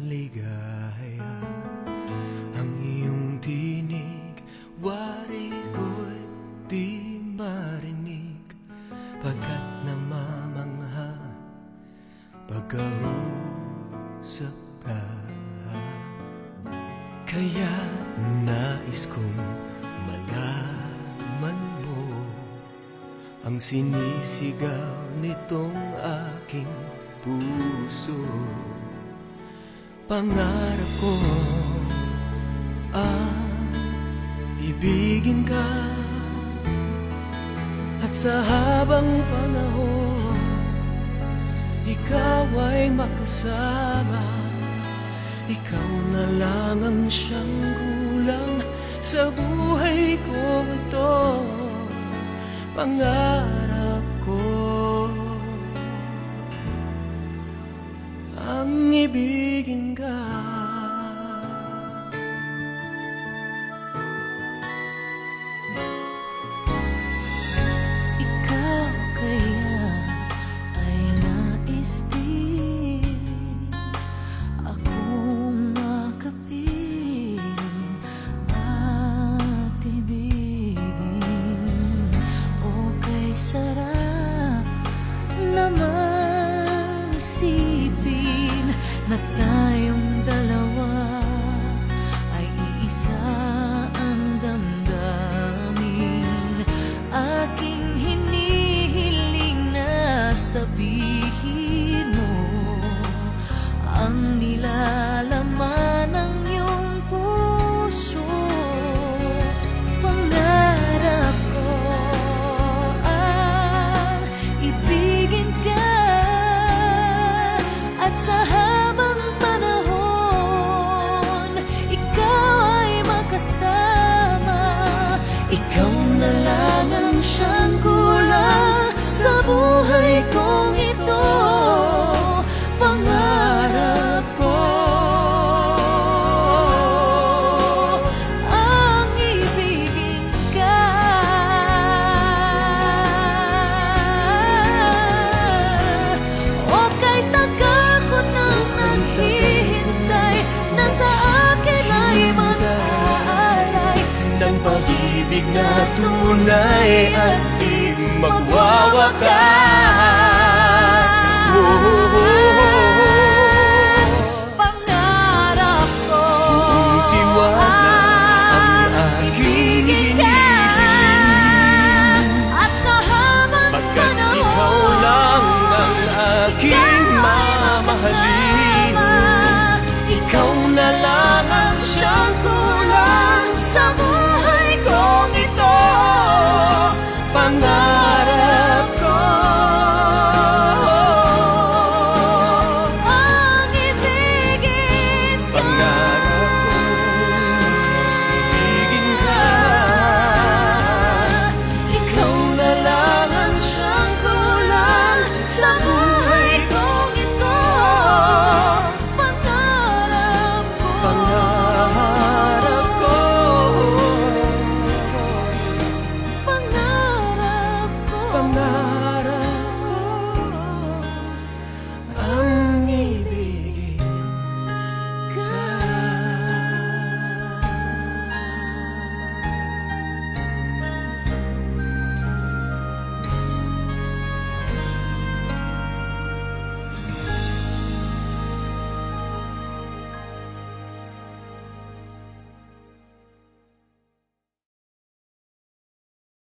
ligaya. Ang iyong tinig, wari ko'y di marinig, pagkat namamangha pagkausap ka. Kaya't nais kong malaman mo ang sinisigaw nitong aking puso. Pangarap ko ang ibigin ka, at sa habang panahon ikaw ay makasama. Ikaw na lang ang siyang kulang sa buhay ko ito. Pangarap ko ang ibigin ka. Ikaw kaya ay nais din akong makapin at ibigin. O kay sarap naman isipin na tayong dalawa ay iisa ang damdamin. Aking hinihiling na sabihin mo ang nilalaman ng iyong puso. Pangarap ko ang ibigin ka, at sa habang panahon ikaw ay makasama. Ikaw na lang ang siyang kulang sa buhay kong ito. Pangarap ko ang ibigin ka. O kay tagal ko nang naghihintay na sa akin ay mag-aalay ng pag-ibig na tunay at di magwawakas. Pangarap ko Kung tiwala ang aking ibigin ka, hinihiling, at sa habang pagkat ikaw panahon lang ang aking mamahalin. ikaw na lang ang siyang kulang sa buhay kong ito. Pangarap ko Ang ibigin ka. Pangarap kong ibigin ka. Ikaw na lang ang siyang kulang sa buhay kong ito. Pangarap ko. Pangarap ko Pangarap ko. Pangarap